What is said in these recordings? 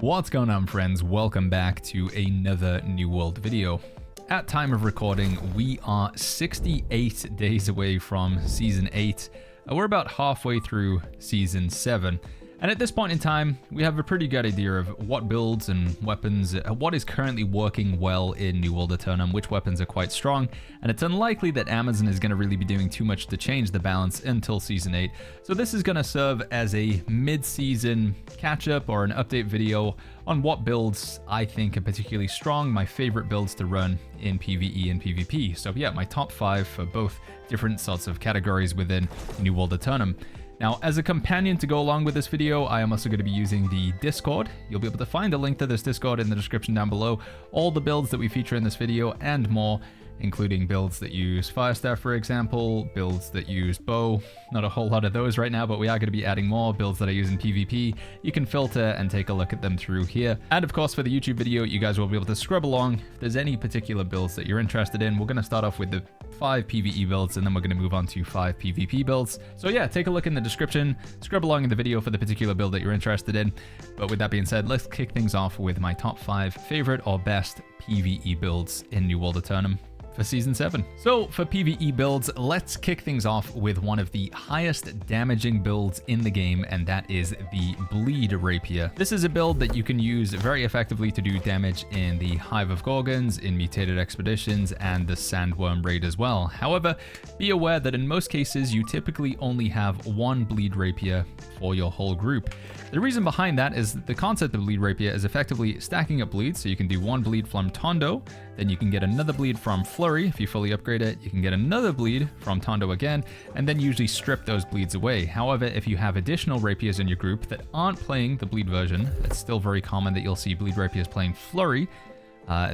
What's going on, friends? Welcome back to another New World video. At time of recording, we are 68 days away from Season 8. We're about halfway through Season 7. And at this point in time, we have a pretty good idea of what builds and weapons, what is currently working well in New World Aeternum, which weapons are quite strong, and it's unlikely that Amazon is going to really be doing too much to change the balance until Season 8. So this is going to serve as a mid-season catch-up or an update video on what builds I think are particularly strong, my favorite builds to run in PVE and PvP. So yeah, my top 5 for both different sorts of categories within New World Aeternum. Now, as a companion to go along with this video, I am also going to be using the Discord. You'll be able to find a link to this Discord in the description down below. All the builds that we feature in this video and more, including builds that use Firestaff, for example, builds that use bow. Not a whole lot of those right now, but we are going to be adding more builds that I use in PvP. You can filter and take a look at them through here. And of course, for the YouTube video, you guys will be able to scrub along. If there's any particular builds that you're interested in, we're going to start off with the 5 PvE builds, and then we're going to move on to 5 PvP builds. So yeah, take a look in the description, scrub along in the video for the particular build that you're interested in. But with that being said, let's kick things off with my top 5 favorite or best PvE builds in New World Aeternum for Season 7. So for PvE builds, let's kick things off with one of the highest damaging builds in the game, and that is the Bleed Rapier. This is a build that you can use very effectively to do damage in the Hive of Gorgons, in Mutated Expeditions, and the Sandworm Raid as well. However, be aware that in most cases, you typically only have one Bleed Rapier for your whole group. The reason behind that is the concept of Bleed Rapier is effectively stacking up bleeds, so you can do one bleed from Tondo, then you can get another bleed from Flurry. If you fully upgrade it, you can get another bleed from Tondo again, and then usually strip those bleeds away. However, if you have additional rapiers in your group that aren't playing the bleed version, it's still very common that you'll see bleed rapiers playing Flurry.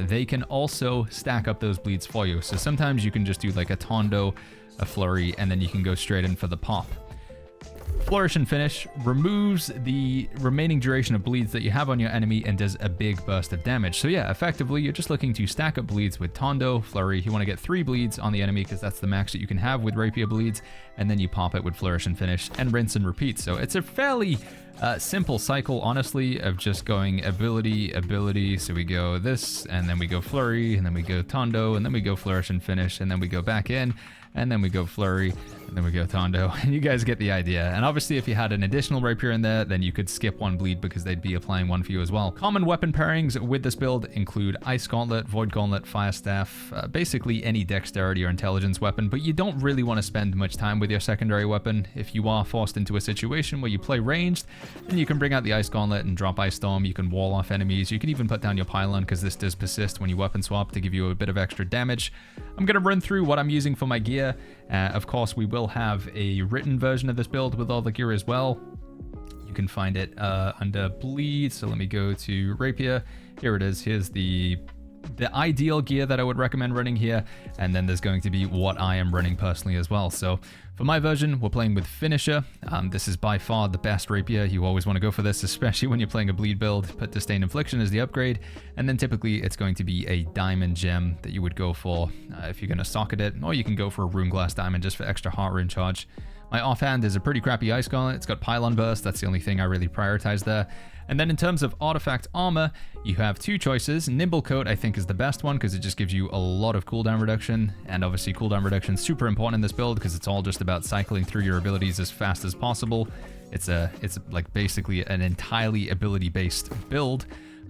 They can also stack up those bleeds for you. So sometimes you can just do like a Tondo, a Flurry, and then you can go straight in for the pop. Flourish and Finish removes the remaining duration of bleeds that you have on your enemy and does a big burst of damage. So yeah, effectively, you're just looking to stack up bleeds with Tondo, Flurry. You want to get 3 bleeds on the enemy because that's the max that you can have with Rapier bleeds, and then you pop it with Flourish and Finish and rinse and repeat. So it's a fairly simple cycle, honestly, of just going ability. So we go this, and then we go Flurry, and then we go Tondo, and then we go Flourish and Finish, and then we go back in, and then we go Flurry, and then we go Tondo, and you guys get the idea. And obviously, if you had an additional Rapier in there, then you could skip one bleed because they'd be applying one for you as well. Common weapon pairings with this build include Ice Gauntlet, Void Gauntlet, Firestaff, basically any dexterity or intelligence weapon, but you don't really want to spend much time with your secondary weapon. If you are forced into a situation where you play ranged, then you can bring out the Ice Gauntlet and drop Ice Storm. You can wall off enemies. You can even put down your Pylon because this does persist when you weapon swap to give you a bit of extra damage. I'm going to run through what I'm using for my gear. Of course, we will have a written version of this build with all the gear as well. You can find it under Bleed. So let me go to Rapier. Here it is. Here's the ideal gear that I would recommend running here, and then there's going to be what I am running personally as well. So for my version, we're playing with Finisher. This is by far the best Rapier. You always want to go for this, especially when you're playing a bleed build. Put Disdain Infliction as the upgrade, and then typically it's going to be a diamond gem that you would go for if you're going to socket it, or you can go for a Rune Glass Diamond just for extra heart rune charge. My offhand is a pretty crappy Ice Gauntlet. It's got Pylon Burst. That's the only thing I really prioritize there. And then in terms of artifact armor, you have 2 choices. Nimble Coat, I think, is the best one because it just gives you a lot of cooldown reduction. And obviously cooldown reduction is super important in this build because it's all just about cycling through your abilities as fast as possible. It's like basically an entirely ability-based build.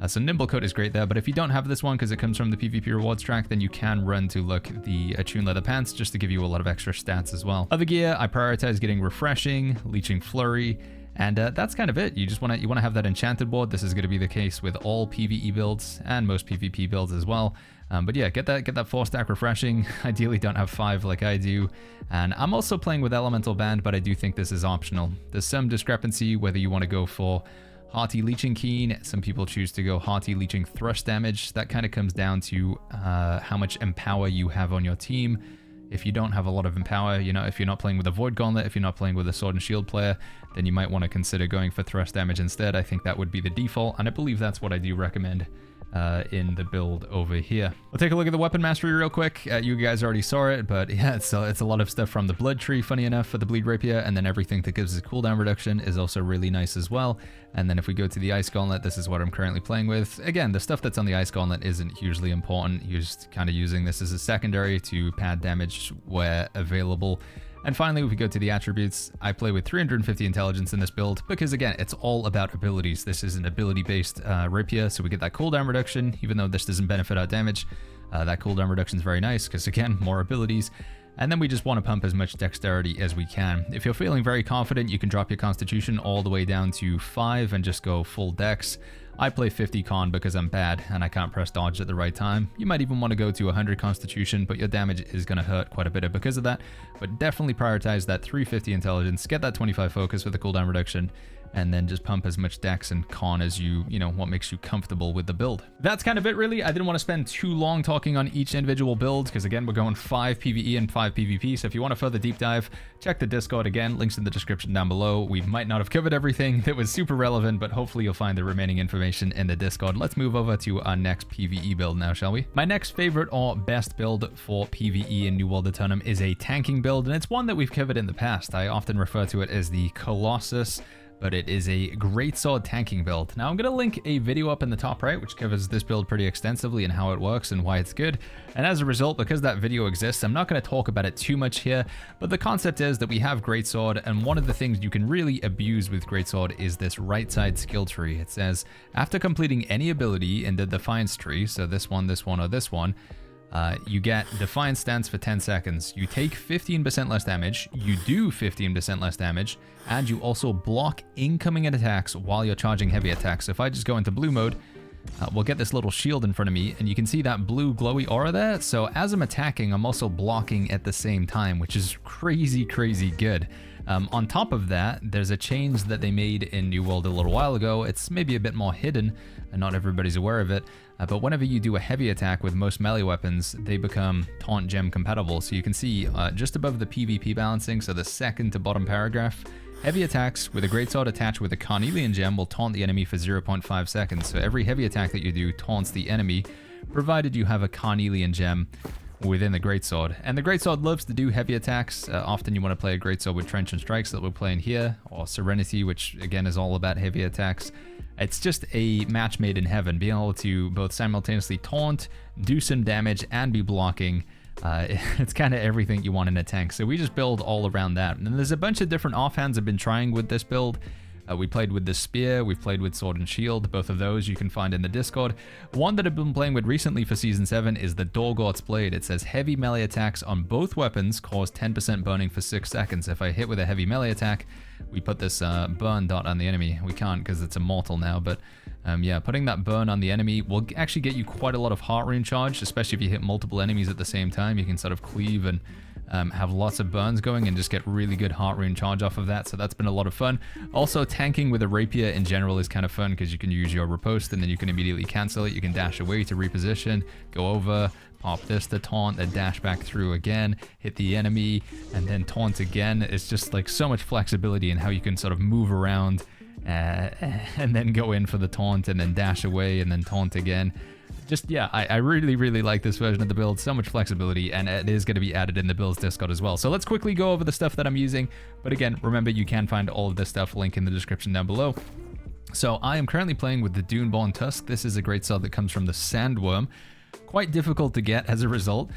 So Nimble Coat is great there, but if you don't have this one because it comes from the PvP rewards track, then you can run to look the Attune Leather Pants just to give you a lot of extra stats as well. Other gear, I prioritize getting Refreshing, Leeching Flurry, and that's kind of it. You want to have that enchanted ward. This is going to be the case with all PvE builds and most PvP builds as well. But yeah, get that 4-stack Refreshing. Ideally, don't have 5 like I do. And I'm also playing with Elemental Band, but I do think this is optional. There's some discrepancy whether you want to go for Hearty Leeching Keen. Some people choose to go Hearty Leeching Thrust damage. That kind of comes down to how much Empower you have on your team. If you don't have a lot of Empower, you know, if you're not playing with a Void Gauntlet, if you're not playing with a Sword and Shield player, then you might want to consider going for Thrust damage instead. I think that would be the default, and I believe that's what I do recommend in the build over here. We'll take a look at the weapon mastery real quick. You guys already saw it, but yeah, it's a lot of stuff from the blood tree, funny enough, for the bleed rapier, and then everything that gives us cooldown reduction is also really nice as well. And then if we go to the ice gauntlet, this is what I'm currently playing with. Again, the stuff that's on the ice gauntlet isn't hugely important. You're just kind of using this as a secondary to pad damage where available. And finally, if we go to the attributes, I play with 350 intelligence in this build because, again, it's all about abilities. This is an ability-based rapier, so we get that cooldown reduction, even though this doesn't benefit our damage. That cooldown reduction is very nice because, again, more abilities. And then we just want to pump as much dexterity as we can. If you're feeling very confident, you can drop your constitution all the way down to 5 and just go full dex. I play 50 con because I'm bad and I can't press dodge at the right time. You might even want to go to 100 constitution, but your damage is going to hurt quite a bit because of that. But definitely prioritize that 350 intelligence, get that 25 focus with the cooldown reduction, and then just pump as much dex and con as you know, what makes you comfortable with the build. That's kind of it, really. I didn't want to spend too long talking on each individual build because, again, we're going 5 PVE and 5 PvP. So if you want a further deep dive, check the Discord. Again, links in the description down below. We might not have covered everything that was super relevant, but hopefully you'll find the remaining information in the Discord. Let's move over to our next PvE build now, shall we? My next favorite or best build for PvE in New World Aeternum is a tanking build, and it's one that we've covered in the past. I often refer to it as the Colossus, but it is a greatsword tanking build. Now I'm going to link a video up in the top right, which covers this build pretty extensively and how it works and why it's good. And as a result, because that video exists, I'm not going to talk about it too much here, but the concept is that we have greatsword, and one of the things you can really abuse with greatsword is this right side skill tree. It says, after completing any ability in the Defiance tree, so this one, or this one, you get Defiance Stance for 10 seconds. You take 15% less damage, you do 15% less damage, and you also block incoming attacks while you're charging heavy attacks. So if I just go into blue mode, we'll get this little shield in front of me, and you can see that blue glowy aura there. So as I'm attacking, I'm also blocking at the same time, which is crazy, crazy good. On top of that, there's a change that they made in New World a little while ago. It's maybe a bit more hidden, and not everybody's aware of it. But whenever you do a heavy attack with most melee weapons, they become taunt gem compatible. So you can see just above the PvP balancing, so the second to bottom paragraph, heavy attacks with a greatsword attached with a carnelian gem will taunt the enemy for 0.5 seconds. So every heavy attack that you do taunts the enemy, provided you have a carnelian gem within the greatsword. And the greatsword loves to do heavy attacks. Often you want to play a greatsword with trench and strikes that we're playing here, or serenity, which again is all about heavy attacks. It's just a match made in heaven, being able to both simultaneously taunt, do some damage, and be blocking. It's kind of everything you want in a tank. So we just build all around that. And there's a bunch of different offhands I've been trying with this build. We played with the spear, we've played with sword and shield. Both of those you can find in the Discord. One that I've been playing with recently for Season 7 is the Dorgort's Blade. It says heavy melee attacks on both weapons cause 10% burning for 6 seconds. If I hit with a heavy melee attack, we put this burn dot on the enemy. We can't because it's immortal now, but yeah, putting that burn on the enemy will actually get you quite a lot of heart rune charge, especially if you hit multiple enemies at the same time. You can sort of cleave and have lots of burns going and just get really good heart rune charge off of that. So that's been a lot of fun. Also, tanking with a rapier in general is kind of fun because you can use your riposte and then you can immediately cancel it. You can dash away to reposition, go over, pop this to taunt, then dash back through again, hit the enemy, and then taunt again. It's just like so much flexibility in how you can sort of move around and then go in for the taunt and then dash away and then taunt again. Just, yeah, I really, really like this version of the build. So much flexibility, and it is going to be added in the builds Discord as well. So let's quickly go over the stuff that I'm using. But again, remember, you can find all of this stuff, link in the description down below. So I am currently playing with the Duneborn Tusk. This is a greatsword that comes from the Sandworm. Quite difficult to get as a result.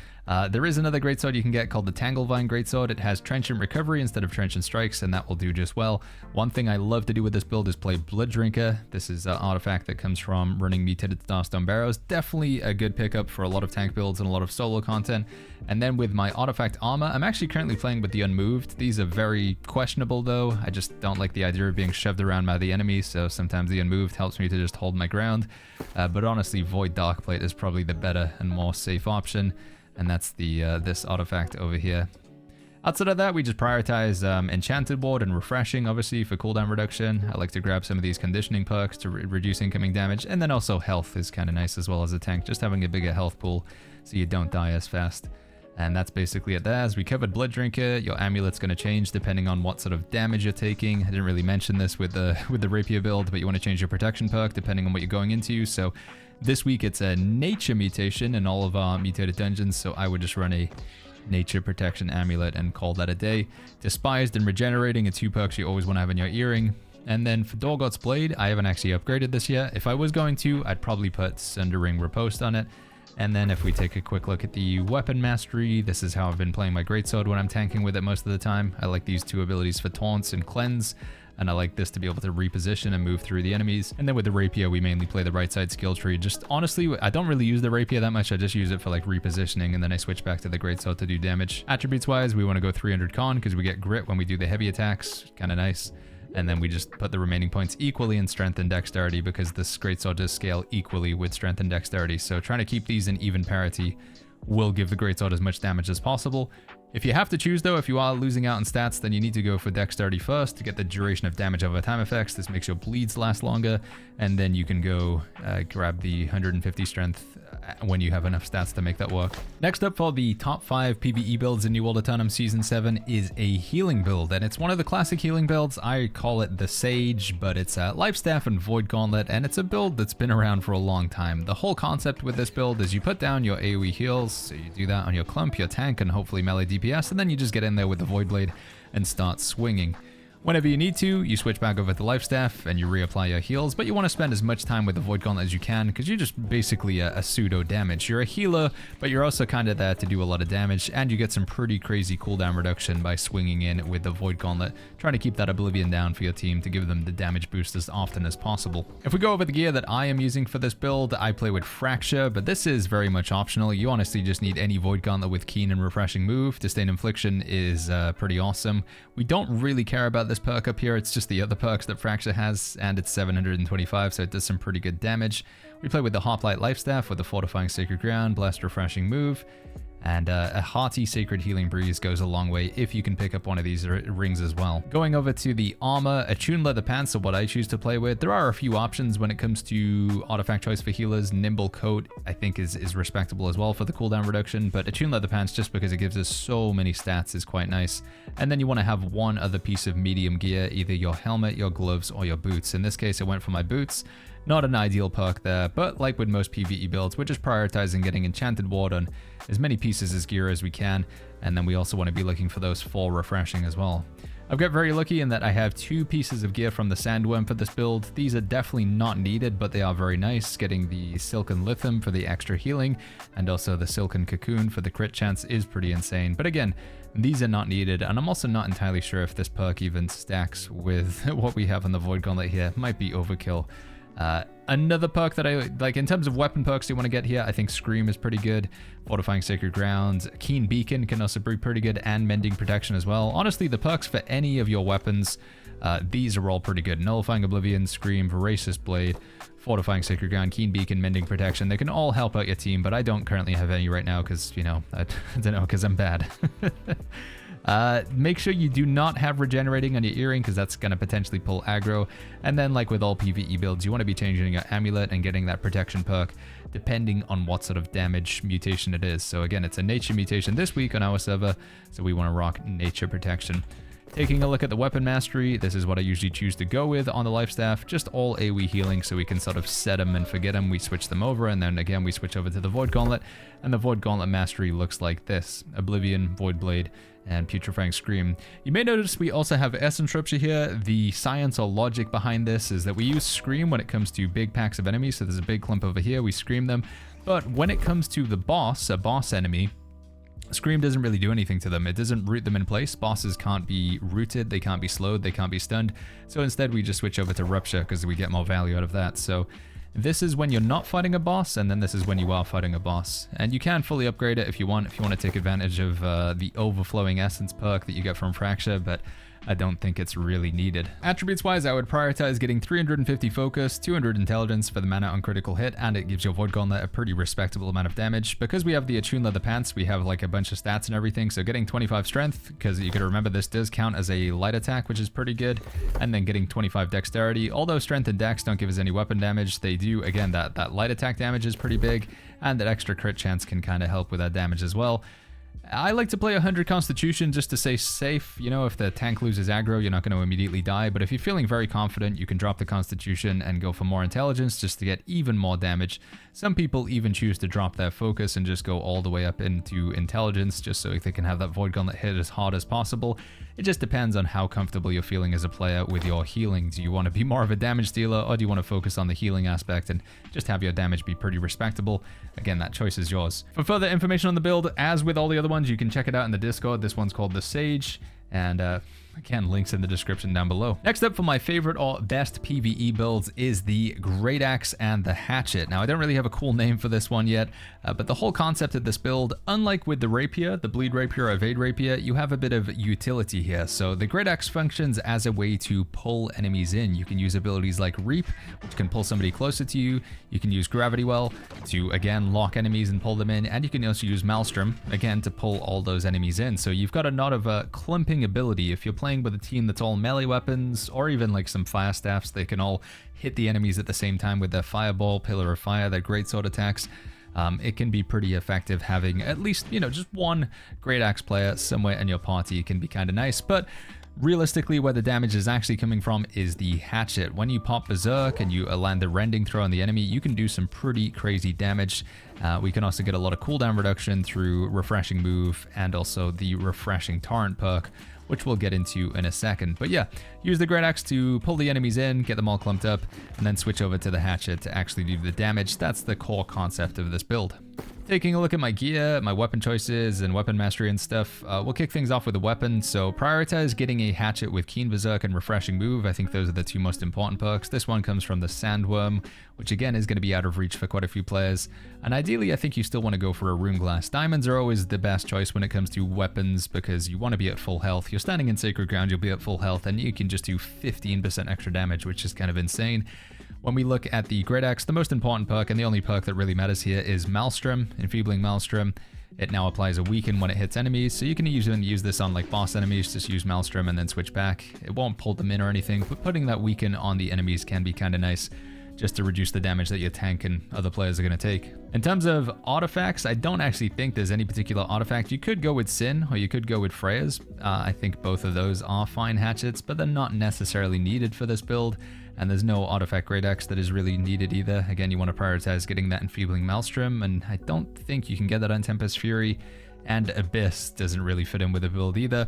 There is another greatsword you can get called the Tanglevine Greatsword. It has Trenchant Recovery instead of Trenchant Strikes, and that will do just well. One thing I love to do with this build is play Blood Drinker. This is an artifact that comes from running Mutated Starstone Barrows. Definitely a good pickup for a lot of tank builds and a lot of solo content. And then with my Artifact Armor, I'm actually currently playing with the Unmoved. These are very questionable though. I just don't like the idea of being shoved around by the enemy, so sometimes the Unmoved helps me to just hold my ground. But honestly, Void Darkplate is probably the better and more safe option. And that's the this artifact over here. Outside of that, we just prioritize Enchanted Ward and Refreshing, obviously, for cooldown reduction. I like to grab some of these conditioning perks to reduce incoming damage. And then also health is kind of nice as well as a tank, just having a bigger health pool so you don't die as fast. And that's basically it there. As we covered Blood Drinker, your amulet's going to change depending on what sort of damage you're taking. I didn't really mention this with the Rapier build, but you want to change your protection perk depending on what you're going into. So This week it's a nature mutation in all of our mutated dungeons, so I would just run a nature protection amulet and call that a day. Despised and regenerating are 2 perks you always want to have in your earring. And then for Dorgoth's Blade, I haven't actually upgraded this yet. If I was going to, I'd probably put Sundering Riposte on it. And then if we take a quick look at the weapon mastery, this is how I've been playing my greatsword when I'm tanking with it most of the time. I like these 2 abilities for taunts and cleanse, and I like this to be able to reposition and move through the enemies. And then with the Rapier, we mainly play the right side skill tree. Just honestly, I don't really use the Rapier that much. I just use it for like repositioning, and then I switch back to the greatsword to do damage. Attributes wise, we want to go 300 con because we get grit when we do the heavy attacks. Kind of nice. And then we just put the remaining points equally in strength and dexterity because this greatsword does scale equally with strength and dexterity. So trying to keep these in even parity will give the greatsword as much damage as possible. If you have to choose though, if you are losing out on stats, then you need to go for dexterity first to get the duration of damage over time effects. This makes your bleeds last longer, and then you can go grab the 150 strength when you have enough stats to make that work. Next up for the top 5 PVE builds in New World Aeternum Season 7 is a healing build, and it's one of the classic healing builds. I call it the Sage, but it's a Life Staff and Void Gauntlet, and it's a build that's been around for a long time. The whole concept with this build is you put down your AoE heals, so you do that on your clump, your tank, and hopefully melee DPS, and then you just get in there with the Void Blade and start swinging. Whenever you need to, you switch back over to Life Staff and you reapply your heals, but you want to spend as much time with the Void Gauntlet as you can because you're just basically a pseudo damage. You're a healer, but you're also kind of there to do a lot of damage, and you get some pretty crazy cooldown reduction by swinging in with the Void Gauntlet, trying to keep that Oblivion down for your team to give them the damage boost as often as possible. If we go over the gear that I am using for this build, I play with Fracture, but this is very much optional. You honestly just need any Void Gauntlet with Keen and Refreshing Move. Disdain Infliction is pretty awesome. We don't really care about this perk up here, it's just the other perks that Fracture has, and it's 725, so it does some pretty good damage. We play with the Hoplite Life Staff with the Fortifying Sacred Ground, Blessed Refreshing Move, and a hearty Sacred Healing Breeze goes a long way if you can pick up one of these rings as well. Going over to the armor, Attuned Leather Pants are what I choose to play with. There are a few options when it comes to artifact choice for healers. Nimble Coat I think is respectable as well for the cooldown reduction, but Attuned Leather Pants, just because it gives us so many stats, is quite nice. And then you want to have one other piece of medium gear, either your helmet, your gloves, or your boots. In this case I went for my boots. Not an ideal perk there, but like with most PvE builds, we're just prioritizing getting Enchanted Ward on as many pieces as gear as we can, and then we also want to be looking for those 4 refreshing as well. I've got very lucky in that I have 2 pieces of gear from the Sandworm for this build. These are definitely not needed, but they are very nice. Getting the Silken Lithium for the extra healing, and also the Silken Cocoon for the crit chance is pretty insane. But again, these are not needed, and I'm also not entirely sure if this perk even stacks with what we have on the Void Gauntlet here. Might be overkill. Another perk that I like in terms of weapon perks you want to get here, I think Scream is pretty good. Fortifying Sacred Ground, Keen Beacon can also be pretty good, and Mending Protection as well. Honestly, the perks for any of your weapons, these are all pretty good. Nullifying Oblivion, Scream, Voracious Blade, Fortifying Sacred Ground, Keen Beacon, Mending Protection. They can all help out your team, but I don't currently have any right now because, you know, I don't know, because I'm bad. Make sure you do not have regenerating on your earring because that's going to potentially pull aggro. And then, like with all PvE builds, you want to be changing your amulet and getting that protection perk depending on what sort of damage mutation it is. So again, it's a nature mutation this week on our server, so we want to rock nature protection. Taking a look at the weapon mastery, this is what I usually choose to go with on the Life Staff, just all AoE healing so we can sort of set them and forget them. We switch them over, and then again we switch over to the Void Gauntlet, and the Void Gauntlet mastery looks like this: Oblivion, Void Blade, and Putrefying Scream. You may notice we also have Essence Rupture here. The science or logic behind this is that we use Scream when it comes to big packs of enemies, so there's a big clump over here, we Scream them, but when it comes to the boss, a boss enemy, Scream doesn't really do anything to them. It doesn't root them in place. Bosses can't be rooted, they can't be slowed, they can't be stunned. So instead we just switch over to Rupture because we get more value out of that. So this is when you're not fighting a boss, and then this is when you are fighting a boss. And you can fully upgrade it if you want to take advantage of the Overflowing Essence perk that you get from Fracture, but I don't think it's really needed. Attributes wise, I would prioritize getting 350 focus, 200 intelligence for the mana on critical hit, and it gives your Void Gauntlet a pretty respectable amount of damage. Because we have the Attuned Leather Pants, we have like a bunch of stats and everything, so getting 25 strength, because you gotta remember this does count as a light attack, which is pretty good, and then getting 25 dexterity. Although strength and dex don't give us any weapon damage, they do, again, that light attack damage is pretty big, and that extra crit chance can kind of help with that damage as well. I like to play 100 Constitution just to stay safe. You know, if the tank loses aggro, you're not going to immediately die. But if you're feeling very confident, you can drop the Constitution and go for more intelligence just to get even more damage. Some people even choose to drop their focus and just go all the way up into intelligence just so they can have that Void Gauntlet hit as hard as possible. It just depends on how comfortable you're feeling as a player with your healing. Do you want to be more of a damage dealer, or do you want to focus on the healing aspect and just have your damage be pretty respectable? Again, that choice is yours. For further information on the build, as with all the other ones, you can check it out in the Discord. This one's called the Sage, and again, links in the description down below. Next up for my favorite or best PvE builds is the Great Axe and the Hatchet. Now, I don't really have a cool name for this one yet, but the whole concept of this build, unlike with the Rapier, the Bleed Rapier or Evade Rapier, you have a bit of utility here. So the Great Axe functions as a way to pull enemies in. You can use abilities like Reap, which can pull somebody closer to you. You can use Gravity Well to, again, lock enemies and pull them in. And you can also use Maelstrom, again, to pull all those enemies in. So you've got a lot of clumping ability. If you're playing with a team that's all melee weapons, or even like some fire staffs, they can all hit the enemies at the same time with their Fireball, Pillar of Fire, their greatsword attacks. It can be pretty effective having at least, you know, just one Great Axe player somewhere in your party. It can be kind of nice, but realistically, where the damage is actually coming from is the Hatchet. When you pop Berserk and you land the Rending Throw on the enemy, you can do some pretty crazy damage. We can also get a lot of cooldown reduction through Refreshing Move and also the Refreshing Torrent perk, which we'll get into in a second. But yeah, use the Great Axe to pull the enemies in, get them all clumped up, and then switch over to the Hatchet to actually do the damage. That's the core concept of this build. Taking a look at my gear, my weapon choices, and weapon mastery and stuff, we'll kick things off with a weapon. So prioritize getting a Hatchet with Keen Berserk and Refreshing Move. I think those are the two most important perks. This one comes from the Sandworm, which again is going to be out of reach for quite a few players. And ideally, I think you still want to go for a Rune Glass. Diamonds are always the best choice when it comes to weapons because you want to be at full health. You're standing in Sacred Ground, you'll be at full health, and you can just do 15% extra damage, which is kind of insane. When we look at the Great Axe, the most important perk and the only perk that really matters here is Maelstrom, Enfeebling Maelstrom. It now applies a weaken when it hits enemies, so you can even use this on like boss enemies, just use Maelstrom and then switch back. It won't pull them in or anything, but putting that weaken on the enemies can be kind of nice, just to reduce the damage that your tank and other players are going to take. In terms of artifacts, I don't actually think there's any particular artifact. You could go with Sin, or you could go with Freya's. I think both of those are fine hatchets, but they're not necessarily needed for this build. And there's no artifact Great Axe that is really needed either. Again, you want to prioritize getting that Enfeebling Maelstrom, and I don't think you can get that on Tempest Fury, and Abyss doesn't really fit in with the build either.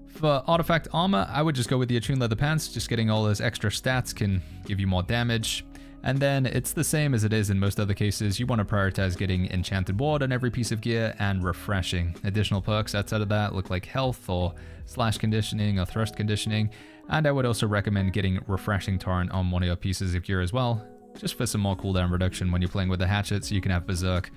For artifact armor, I would just go with the Attuned Leather Pants. Just getting all those extra stats can give you more damage. And then it's the same as it is in most other cases. You want to prioritize getting Enchanted Ward on every piece of gear and Refreshing. Additional perks outside of that look like Health or Slash Conditioning or Thrust Conditioning. And I would also recommend getting Refreshing Torrent on one of your pieces of gear as well, just for some more cooldown reduction when you're playing with the Hatchet, so you can have Berserk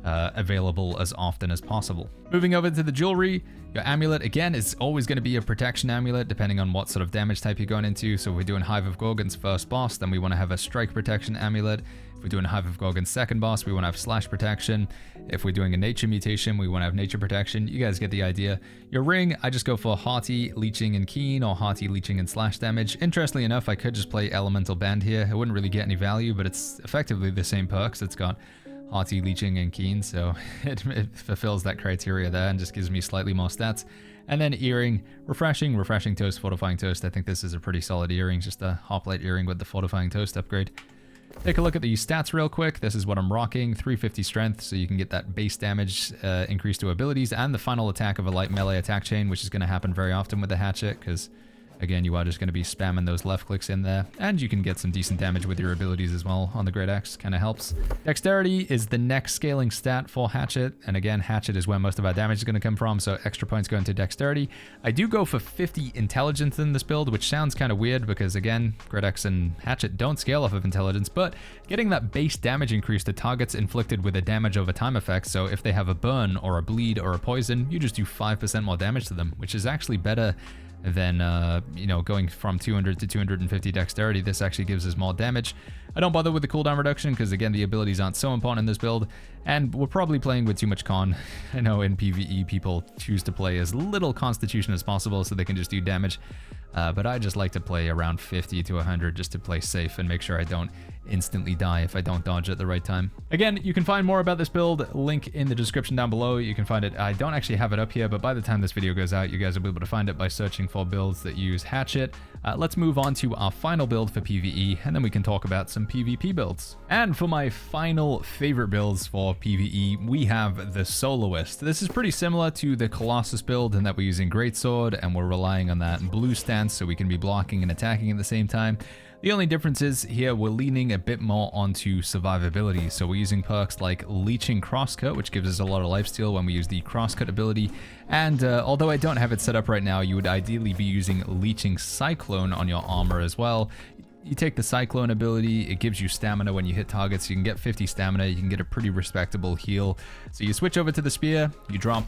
available as often as possible. Moving over to the jewelry, your amulet, again, is always going to be a protection amulet, depending on what sort of damage type you're going into. So if we're doing Hive of Gorgon's first boss, then we want to have a strike protection amulet. If we're doing Hive of Gorgon's second boss, we want to have slash protection. If we're doing a nature mutation, we want to have nature protection. You guys get the idea. Your ring, I just go for Hearty, Leeching, and Keen, or Hearty, Leeching, and slash damage. Interestingly enough, I could just play Elemental Band here. I wouldn't really get any value, but it's effectively the same perks. It's got Hearty, Leeching, and Keen, so it fulfills that criteria there and just gives me slightly more stats. And then earring, Refreshing Toast, Fortifying Toast. I think this is a pretty solid earring, just a Hoplite earring with the Fortifying Toast upgrade. Take a look at the stats real quick. This is what I'm rocking, 350 strength, so you can get that base damage increase to abilities and the final attack of a light melee attack chain, which is going to happen very often with the Hatchet, because again, you are just going to be spamming those left clicks in there, and you can get some decent damage with your abilities as well on the Great Axe, kind of helps. Dexterity is the next scaling stat for Hatchet, and again, Hatchet is where most of our damage is going to come from, so extra points go into Dexterity. I do go for 50 Intelligence in this build, which sounds kind of weird because again, Great Axe and Hatchet don't scale off of Intelligence, but getting that base damage increase to targets inflicted with a damage over time effect, so if they have a burn or a bleed or a poison, you just do 5% more damage to them, which is actually better than, you know, going from 200 to 250 dexterity. This actually gives us more damage. I don't bother with the cooldown reduction because, again, the abilities aren't so important in this build, and we're probably playing with too much con. I know in PvE, people choose to play as little constitution as possible so they can just do damage, but I just like to play around 50 to 100 just to play safe and make sure I don't instantly die if I don't dodge at the right time. Again, you can find more about this build, link in the description down below. You can find it, I don't actually have it up here, but by the time this video goes out, you guys will be able to find it by searching for builds that use Hatchet. Let's move on to our final build for PvE, and then we can talk about some PvP builds. And for my final favorite builds for PvE, we have the Soloist. This is pretty similar to the Colossus build in that we're using Greatsword, and we're relying on that blue stance so we can be blocking and attacking at the same time. The only difference is here we're leaning a bit more onto survivability, so we're using perks like Leeching Crosscut, which gives us a lot of lifesteal when we use the Crosscut ability, and although I don't have it set up right now, you would ideally be using Leeching Cyclone on your armor as well. You take the Cyclone ability, it gives you stamina when you hit targets. You can get 50 stamina, you can get a pretty respectable heal. So you switch over to the Spear, you drop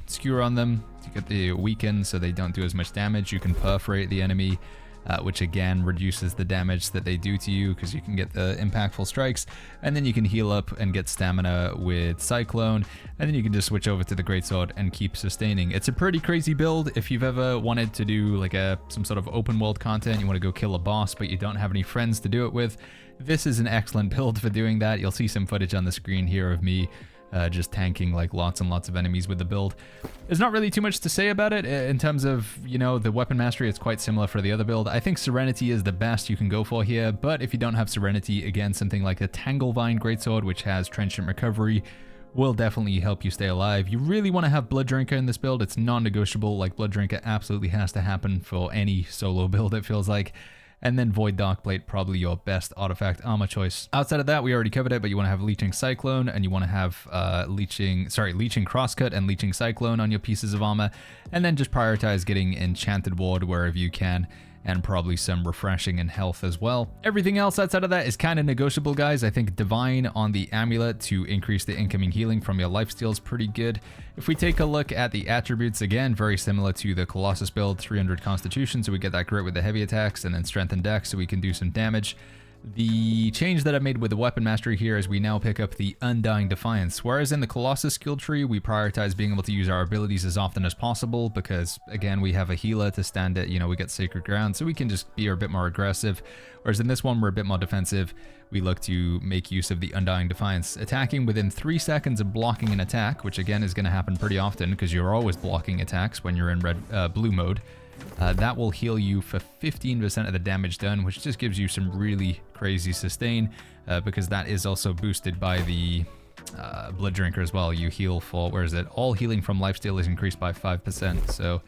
Skewer on them to get the weaken so they don't do as much damage. You can perforate the enemy, which again reduces the damage that they do to you because you can get the impactful strikes, and then you can heal up and get stamina with Cyclone, and then you can just switch over to the Greatsword and keep sustaining. It's a pretty crazy build if you've ever wanted to do like some sort of open world content, you want to go kill a boss but you don't have any friends to do it with. This is an excellent build for doing that. You'll see some footage on the screen here of me just tanking like lots and lots of enemies with the build. There's not really too much to say about it in terms of, you know, the weapon mastery. It's quite similar for the other build. I think Serenity is the best you can go for here, but if you don't have Serenity, again, something like a Tanglevine Greatsword, which has Trenchant Recovery, will definitely help you stay alive. You really want to have Blood Drinker in this build. It's non-negotiable. Like, Blood Drinker absolutely has to happen for any solo build, it feels like. And then Void Darkblade, probably your best artifact armor choice. Outside of that, we already covered it, but you want to have Leeching Cyclone, and you want to have Leeching Crosscut and Leeching Cyclone on your pieces of armor, and then just prioritize getting Enchanted Ward wherever you can, and probably some refreshing and health as well. Everything else outside of that is kind of negotiable, guys. I think Divine on the amulet to increase the incoming healing from your lifesteal is pretty good. If we take a look at the attributes, again, very similar to the Colossus build, 300 Constitution, so we get that grit with the heavy attacks, and then Strength and Dex, so we can do some damage. The change that I made with the weapon mastery here is we now pick up the Undying Defiance, whereas in the Colossus skill tree, we prioritize being able to use our abilities as often as possible because, again, we have a healer to stand at, you know, we get Sacred Ground, so we can just be a bit more aggressive, whereas in this one, we're a bit more defensive. We look to make use of the Undying Defiance, attacking within 3 seconds of blocking an attack, which again is going to happen pretty often because you're always blocking attacks when you're in blue mode. That will heal you for 15% of the damage done, which just gives you some really crazy sustain because that is also boosted by the Blood Drinker as well. You heal for, where is it? All healing from lifesteal is increased by 5%, so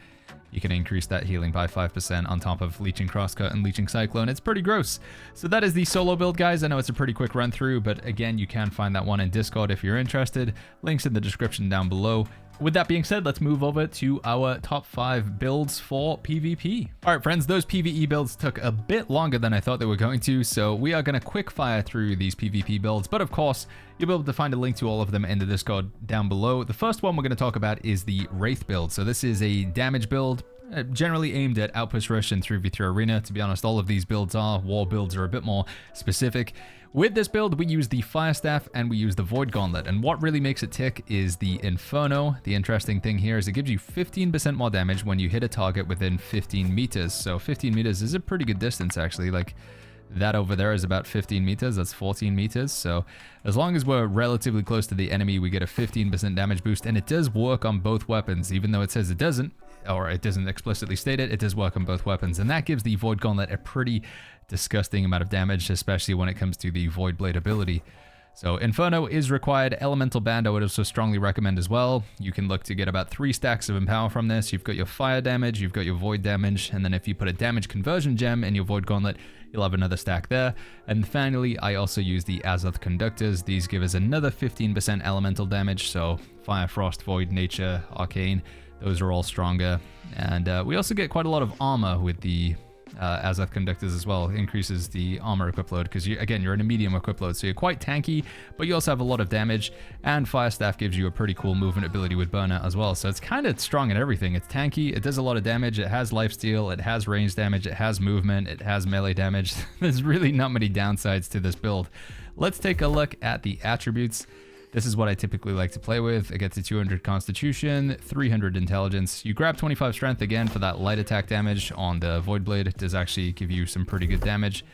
you can increase that healing by 5% on top of Leeching Crosscut and Leeching Cyclone. It's pretty gross. So that is the solo build, guys. I know it's a pretty quick run through, but again, you can find that one in Discord if you're interested. Links in the description down below. With that being said, let's move over to our top 5 builds for PvP. All right, friends, those PvE builds took a bit longer than I thought they were going to, so we are going to quick fire through these PvP builds, but of course, you'll be able to find a link to all of them in the Discord down below. The first one we're going to talk about is the Wraith build. So this is a damage build, generally aimed at Outpost Rush and 3v3 Arena. To be honest, all of these builds are. War builds are a bit more specific. With this build, we use the Fire Staff and we use the Void Gauntlet, and what really makes it tick is the Inferno. The interesting thing here is it gives you 15% more damage when you hit a target within 15 meters. So 15 meters is a pretty good distance, actually. Like, that over there is about 15 meters, that's 14 meters, so as long as we're relatively close to the enemy, we get a 15% damage boost, and it does work on both weapons, even though it says it doesn't, or it doesn't explicitly state it, it does work on both weapons, and that gives the Void Gauntlet a pretty disgusting amount of damage, especially when it comes to the Void Blade ability. So Inferno is required. Elemental Band I would also strongly recommend as well. You can look to get about 3 stacks of Empower from this. You've got your fire damage, you've got your void damage, and then if you put a damage conversion gem in your Void Gauntlet, you'll have another stack there. And finally, I also use the Azoth Conductors. These give us another 15% elemental damage, so Fire, Frost, Void, Nature, Arcane, those are all stronger. And we also get quite a lot of armor with the Azoth Conductors as well. It increases the armor equip load because again, you're in a medium equip load, so you're quite tanky, but you also have a lot of damage, and Fire Staff gives you a pretty cool movement ability with Burnout as well, so it's kind of strong in everything. It's tanky, it does a lot of damage, it has lifesteal, it has range damage, it has movement, it has melee damage. There's really not many downsides to this build. Let's take a look at the attributes. This is what I typically like to play with. It gets a 200 Constitution, 300 Intelligence. You grab 25 Strength again for that light attack damage on the Void Blade. It does actually give you some pretty good damage.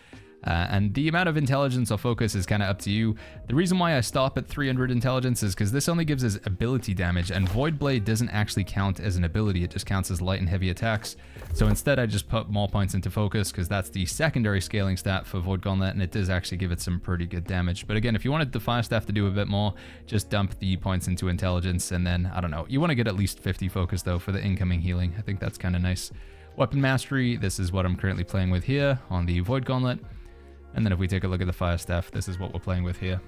And the amount of intelligence or focus is kind of up to you. The reason why I stop at 300 intelligence is because this only gives us ability damage, and Void Blade doesn't actually count as an ability, it just counts as light and heavy attacks. So instead I just put more points into focus because that's the secondary scaling stat for Void Gauntlet, and it does actually give it some pretty good damage. But again, if you wanted the Fire Staff to do a bit more, just dump the points into intelligence, and then, I don't know, you want to get at least 50 focus though for the incoming healing. I think that's kind of nice. Weapon Mastery, this is what I'm currently playing with here on the Void Gauntlet. And then if we take a look at the Fire Staff, this is what we're playing with here.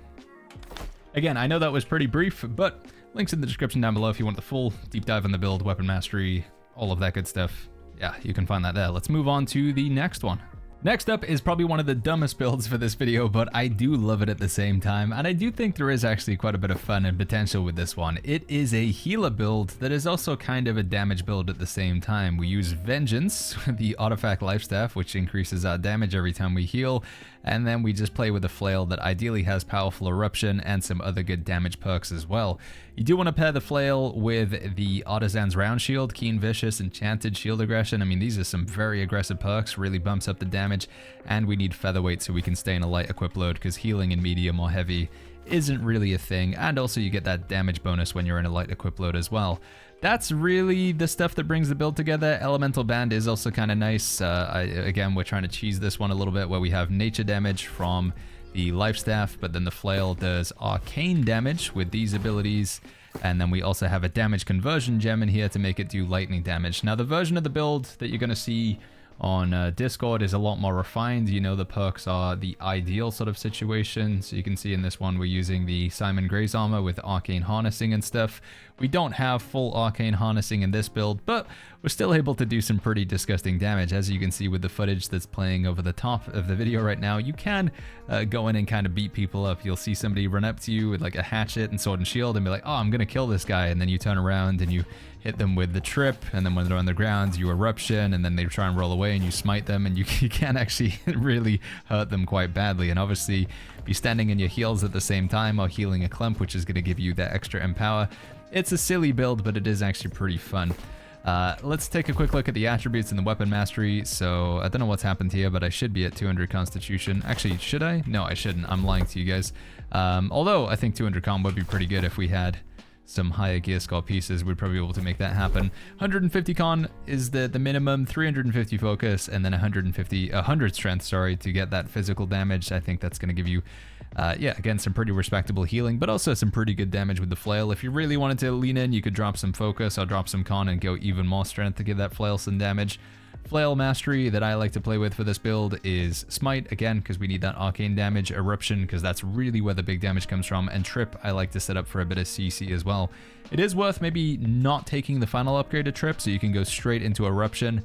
Again, I know that was pretty brief, but links in the description down below if you want the full deep dive on the build, weapon mastery, all of that good stuff. Yeah, you can find that there. Let's move on to the next one. Next up is probably one of the dumbest builds for this video, but I do love it at the same time, and I do think there is actually quite a bit of fun and potential with this one. It is a healer build that is also kind of a damage build at the same time. We use Vengeance, the artifact lifestaff, which increases our damage every time we heal, and then we just play with a flail that ideally has powerful eruption and some other good damage perks as well. You do want to pair the flail with the Artisan's Round Shield, Keen Vicious, Enchanted Shield Aggression. I mean, these are some very aggressive perks, really bumps up the damage, and we need Featherweight so we can stay in a light equip load because healing in medium or heavy isn't really a thing, and also you get that damage bonus when you're in a light equip load as well. That's really the stuff that brings the build together. Elemental Band is also kind of nice. Again, we're trying to cheese this one a little bit where we have nature damage from the life staff, but then the flail does arcane damage with these abilities, and then we also have a damage conversion gem in here to make it do lightning damage. Now the version of the build that you're going to see on Discord is a lot more refined. You know, the perks are the ideal sort of situation. So you can see in this one we're using the Simon Gray's armor with arcane harnessing and stuff. We don't have full arcane harnessing in this build, but we're still able to do some pretty disgusting damage. As you can see with the footage that's playing over the top of the video right now, you can go in and kind of beat people up. You'll see somebody run up to you with like a hatchet and sword and shield and be like, oh, I'm gonna kill this guy, and then you turn around and you hit them with the trip, and then when they're on the ground you eruption, and then they try and roll away and you smite them, and you can actually really hurt them quite badly. And obviously be standing in your heals at the same time or healing a clump, which is going to give you that extra empower. It's a silly build, but it is actually pretty fun. Let's take a quick look at the attributes and the weapon mastery. So I don't know what's happened here, but I should be at 200 constitution. Actually, should I? No, I shouldn't. I'm lying to you guys. Although I think 200 con would be pretty good if we had some higher gear score pieces. We'd probably be able to make that happen. 150 con is the minimum, 350 focus, and then 100 strength, sorry, to get that physical damage. I think that's going to give you, yeah, again, some pretty respectable healing, but also some pretty good damage with the flail. If you really wanted to lean in, you could drop some focus or drop some con and go even more strength to give that flail some damage. Flail mastery that I like to play with for this build is Smite, again, because we need that arcane damage, Eruption, because that's really where the big damage comes from, and Trip I like to set up for a bit of CC as well. It is worth maybe not taking the final upgrade to Trip, so you can go straight into Eruption.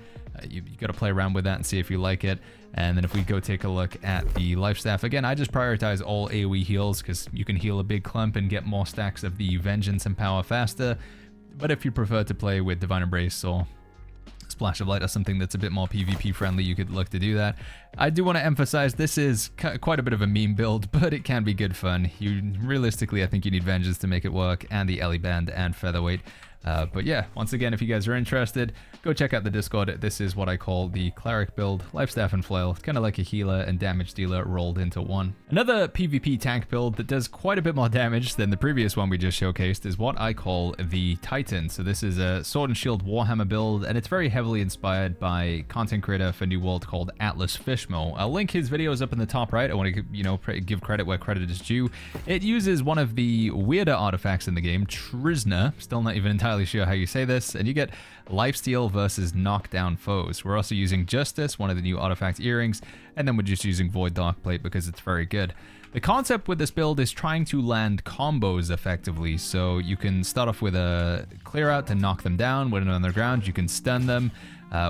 You got to play around with that and see if you like it. And then if we go take a look at the life staff, again, I just prioritize all AoE heals because you can heal a big clump and get more stacks of the Vengeance and Power faster. But if you prefer to play with Divine Embrace or Splash of Light or something that's a bit more PvP friendly, you could look to do that. I do want to emphasize this is quite a bit of a meme build, but it can be good fun. Realistically, I think you need Vengeance to make it work, and the Ellie Band and Featherweight. But yeah, once again, if you guys are interested, go check out the Discord. This is what I call the Cleric build, Lifestaff and Flail. It's kind of like a healer and damage dealer rolled into one. Another PvP tank build that does quite a bit more damage than the previous one we just showcased is what I call the Titan. So this is a Sword and Shield Warhammer build, and it's very heavily inspired by content creator for New World called Atlas Fishmo. I'll link his videos up in the top right. I want to, you know, give credit where credit is due. It uses one of the weirder artifacts in the game, Trisna. Still not even entirely sure how you say this, and you get lifesteal versus knockdown foes. We're also using Justice, one of the new artifact earrings, and then we're just using Void Darkplate because it's very good. The concept with this build is trying to land combos effectively, so you can start off with a clear out to knock them down. When they're on the ground, you can stun them.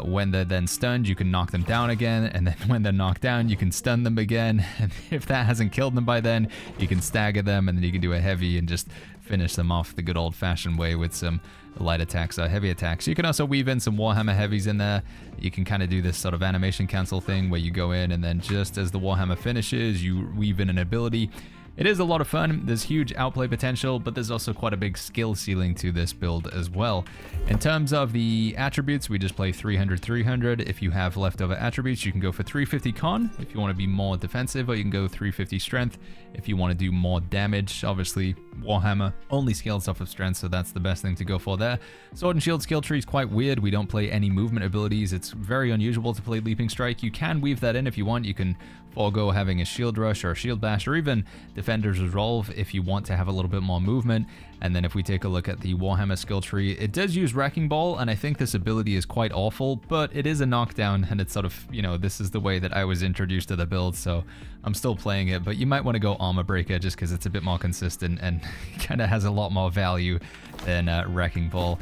When they're then stunned, you can knock them down again, and then when they're knocked down, you can stun them again, and if that hasn't killed them by then, you can stagger them, and then you can do a heavy and just finish them off the good old-fashioned way with some light attacks or heavy attacks. You can also weave in some Warhammer heavies in there. You can kind of do this sort of animation cancel thing where you go in, and then just as the Warhammer finishes, you weave in an ability. It is a lot of fun. There's huge outplay potential, but there's also quite a big skill ceiling to this build as well. In terms of the attributes, we just play 300-300. If you have leftover attributes, you can go for 350 con if you want to be more defensive, or you can go 350 strength if you want to do more damage. Obviously, Warhammer only scales off of strength, so that's the best thing to go for there. Sword and Shield skill tree is quite weird. We don't play any movement abilities. It's very unusual to play Leaping Strike. You can weave that in if you want. You can forego having a Shield Rush or a Shield Bash, or even Defender's Resolve if you want to have a little bit more movement. And then if we take a look at the Warhammer skill tree, it does use Wrecking Ball, and I think this ability is quite awful, but it is a knockdown, and it's sort of, you know, this is the way that I was introduced to the build, so I'm still playing it. But you might want to go Armor Breaker just because it's a bit more consistent and kind of has a lot more value than Wrecking Ball.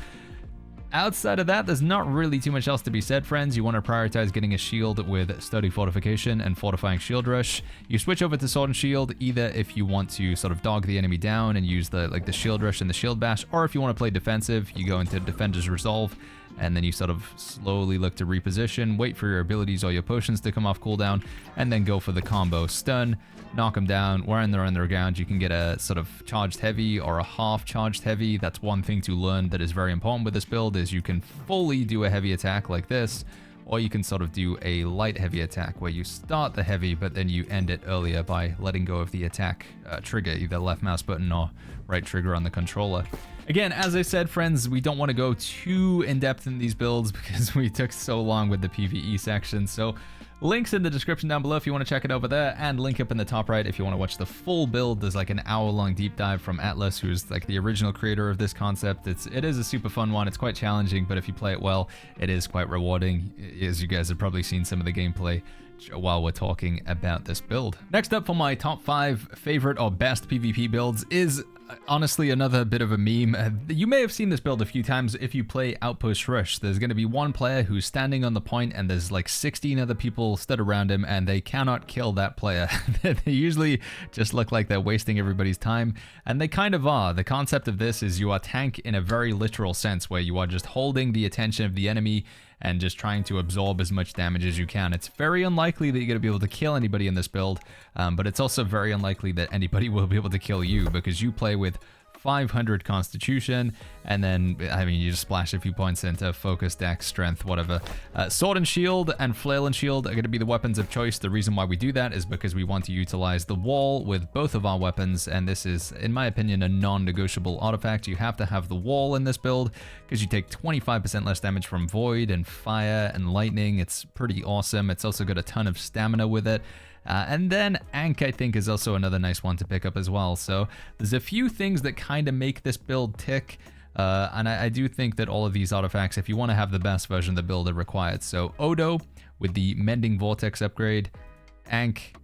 Outside of that, there's not really too much else to be said, friends. You want to prioritize getting a shield with Sturdy Fortification and Fortifying Shield Rush. You switch over to Sword and Shield either if you want to sort of dog the enemy down and use the Shield Rush and the Shield Bash, or if you want to play defensive, you go into Defender's Resolve, and then you sort of slowly look to reposition, wait for your abilities or your potions to come off cooldown, and then go for the combo stun, knock them down. When they're on the ground, you can get a sort of charged heavy or a half charged heavy. That's one thing to learn that is very important with this build, is you can fully do a heavy attack like this, or you can sort of do a light heavy attack where you start the heavy but then you end it earlier by letting go of the attack trigger, either left mouse button or right trigger on the controller. Again, as I said, friends, we don't want to go too in-depth in these builds because we took so long with the PVE section. So links in the description down below if you want to check it over there, and link up in the top right if you want to watch the full build. There's like an hour-long deep dive from Atlas, who's like the original creator of this concept. It is a super fun one. It's quite challenging, but if you play it well, it is quite rewarding, as you guys have probably seen some of the gameplay while we're talking about this build. Next up for my top 5 favorite or best PvP builds is honestly another bit of a meme. You may have seen this build a few times if you play Outpost Rush. There's going to be one player who's standing on the point and there's like 16 other people stood around him, and they cannot kill that player. They usually just look like they're wasting everybody's time, and they kind of are. The concept of this is you are tank in a very literal sense, where you are just holding the attention of the enemy and just trying to absorb as much damage as you can. It's very unlikely that you're going to be able to kill anybody in this build, but it's also very unlikely that anybody will be able to kill you, because you play with 500 Constitution, and then, I mean, you just splash a few points into Focus, Dex, Strength, whatever. Sword and Shield and Flail and Shield are going to be the weapons of choice. The reason why we do that is because we want to utilize the wall with both of our weapons, and this is, in my opinion, a non-negotiable artifact. You have to have the wall in this build because you take 25% less damage from Void and Fire and Lightning. It's pretty awesome. It's also got a ton of stamina with it. And then Ankh, I think, is also another nice one to pick up as well. So there's a few things that kind of make this build tick. And I do think that all of these artifacts, if you want to have the best version of the build, are required. So Odo with the Mending Vortex upgrade, Ankh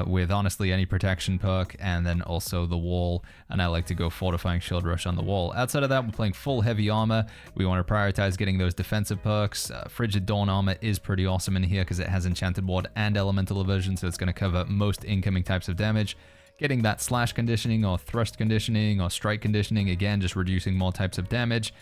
with honestly any protection perk, and then also the wall, and I like to go Fortifying Shield Rush on the wall. Outside of that, we're playing full heavy armor. We want to prioritize getting those defensive perks. Frigid Dawn armor is pretty awesome in here because it has Enchanted Ward and Elemental Evasion, so it's going to cover most incoming types of damage. Getting that slash conditioning or thrust conditioning or strike conditioning, again, just reducing more types of damage.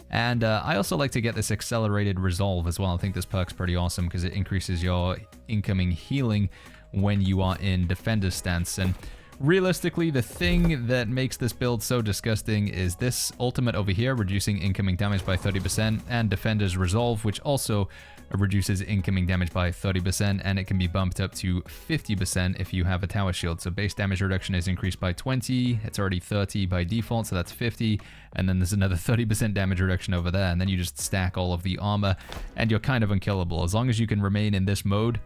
And I also like to get this accelerated resolve as well. I think this perk's pretty awesome because it increases your incoming healing when you are in defender's stance. And realistically, the thing that makes this build so disgusting is this ultimate over here, reducing incoming damage by 30%, and defender's resolve, which also reduces incoming damage by 30%, and it can be bumped up to 50% if you have a tower shield. So base damage reduction is increased by 20, it's already 30 by default, so that's 50, and then there's another 30% damage reduction over there, and then you just stack all of the armor, and you're kind of unkillable. As long as you can remain in this mode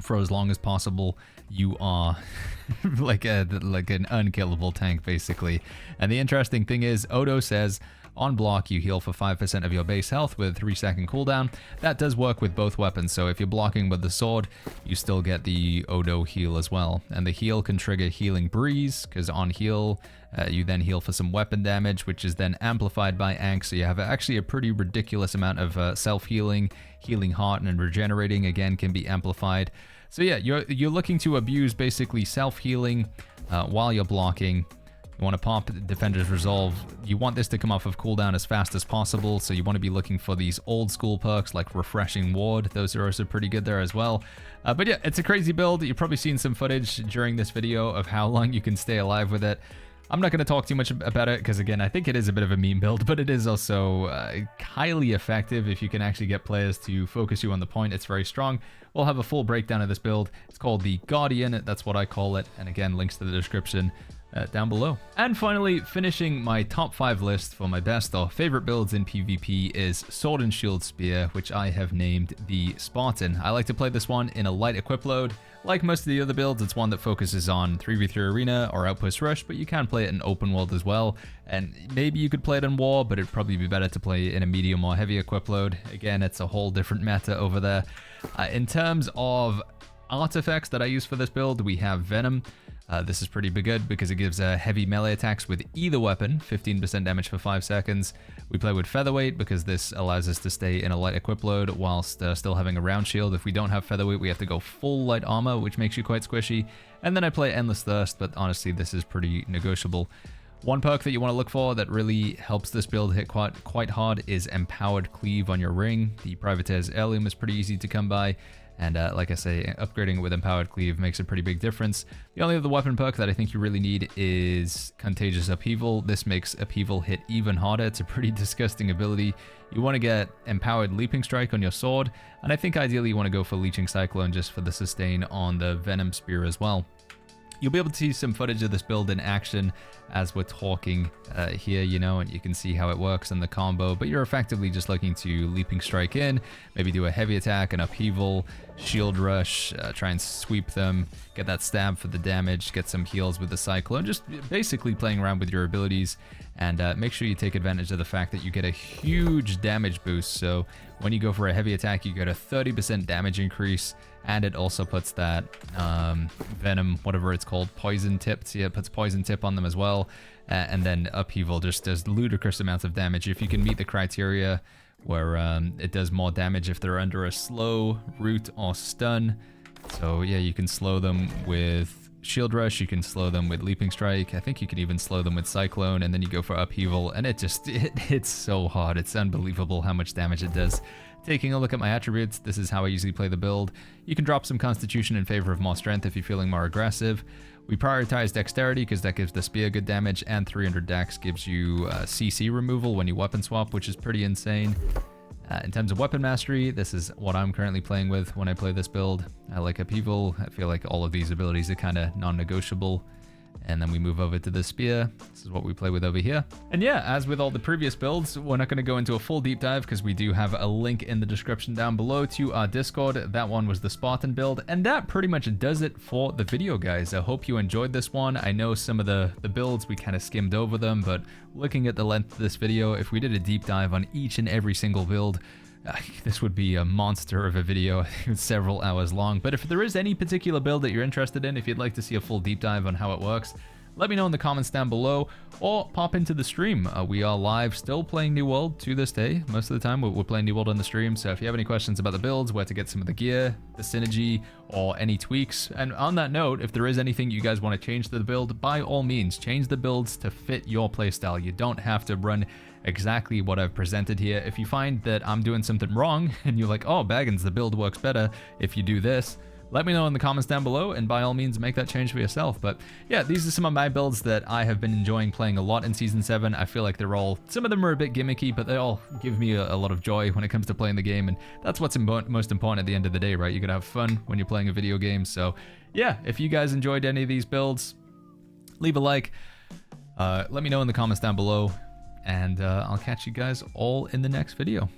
for as long as possible, you are like an unkillable tank, basically. And the interesting thing is, Odo says, on block, you heal for 5% of your base health with a 3-second cooldown. That does work with both weapons, so if you're blocking with the sword, you still get the Odo heal as well. And the heal can trigger Healing Breeze, because on heal, you then heal for some weapon damage, which is then amplified by Ankh, so you have actually a pretty ridiculous amount of self-healing. Healing Heart and Regenerating, again, can be amplified. So yeah, you're looking to abuse basically self-healing while you're blocking. You want to pop Defender's Resolve. You want this to come off of cooldown as fast as possible, so you want to be looking for these old school perks like Refreshing Ward. Those are also pretty good there as well. But yeah, it's a crazy build. You've probably seen some footage during this video of how long you can stay alive with it. I'm not going to talk too much about it because, again, I think it is a bit of a meme build, but it is also highly effective if you can actually get players to focus you on the point. It's very strong. We'll have a full breakdown of this build. It's called the Guardian. That's what I call it. And again, links to the description down below. And finally, finishing my top 5 list for my best or favorite builds in PvP is Sword and Shield Spear, which I have named the Spartan. I like to play this one in a light equip load. Like most of the other builds, it's one that focuses on 3v3 arena or outpost rush, but you can play it in open world as well. And maybe you could play it in war, but it'd probably be better to play in a medium or heavy equip load. Again, it's a whole different meta over there. In terms of artifacts that I use for this build, we have Venom. This is pretty good because it gives heavy melee attacks with either weapon, 15% damage for 5 seconds. We play with Featherweight because this allows us to stay in a light equip load whilst still having a round shield. If we don't have Featherweight, we have to go full light armor, which makes you quite squishy. And then I play Endless Thirst, but honestly, this is pretty negotiable. One perk that you want to look for that really helps this build hit quite hard is Empowered Cleave on your ring. The Privateer's Heirloom is pretty easy to come by. And like I say, upgrading it with Empowered Cleave makes a pretty big difference. The only other weapon perk that I think you really need is Contagious Upheaval. This makes Upheaval hit even harder. It's a pretty disgusting ability. You want to get Empowered Leaping Strike on your sword, and I think ideally you want to go for Leeching Cyclone just for the sustain on the Venom Spear as well. You'll be able to see some footage of this build in action as we're talking here, you know, and you can see how it works in the combo, but you're effectively just looking to Leaping Strike in, maybe do a heavy attack, an upheaval, shield rush, try and sweep them, get that stab for the damage, get some heals with the Cyclone, just basically playing around with your abilities, and make sure you take advantage of the fact that you get a huge damage boost. So when you go for a heavy attack, you get a 30% damage increase, and it also puts that Venom, whatever it's called, Poison Tip. So yeah, it puts Poison Tip on them as well. And then Upheaval just does ludicrous amounts of damage. If you can meet the criteria where it does more damage if they're under a slow, root, or stun. So yeah, you can slow them with Shield Rush, you can slow them with Leaping Strike. I think you can even slow them with Cyclone, and then you go for Upheaval, and it hits so hard. It's unbelievable how much damage it does. Taking a look at my attributes, this is how I usually play the build. You can drop some Constitution in favor of more Strength if you're feeling more aggressive. We prioritize Dexterity because that gives the Spear good damage, and 300 Dex gives you CC removal when you weapon swap, which is pretty insane. In terms of weapon mastery, this is what I'm currently playing with when I play this build. I like Upheaval. I feel like all of these abilities are kind of non-negotiable. And then we move over to the Spear. This is what we play with over here. And yeah, as with all the previous builds, we're not going to go into a full deep dive because we do have a link in the description down below to our Discord. That one was the Spartan build. And that pretty much does it for the video, guys. I hope you enjoyed this one. I know some of the builds, we kind of skimmed over them, but looking at the length of this video, if we did a deep dive on each and every single build, this would be a monster of a video. It's several hours long. But if there is any particular build that you're interested in, if you'd like to see a full deep dive on how it works, let me know in the comments down below, or pop into the stream. We are live still playing New World to this day. Most of the time we're playing New World on the stream, so if you have any questions about the builds, where to get some of the gear, the synergy, or any tweaks, and on that note, if there is anything you guys want to change to the build, by all means, change the builds to fit your playstyle. You don't have to run exactly what I've presented here. If you find that I'm doing something wrong, and you're like, oh, Baggins, the build works better if you do this, let me know in the comments down below, and by all means, make that change for yourself. But yeah, these are some of my builds that I have been enjoying playing a lot in Season 7. I feel like some of them are a bit gimmicky, but they all give me a lot of joy when it comes to playing the game, and that's what's most important at the end of the day, right? You gotta have fun when you're playing a video game. So yeah, if you guys enjoyed any of these builds, leave a like. Let me know in the comments down below, and I'll catch you guys all in the next video.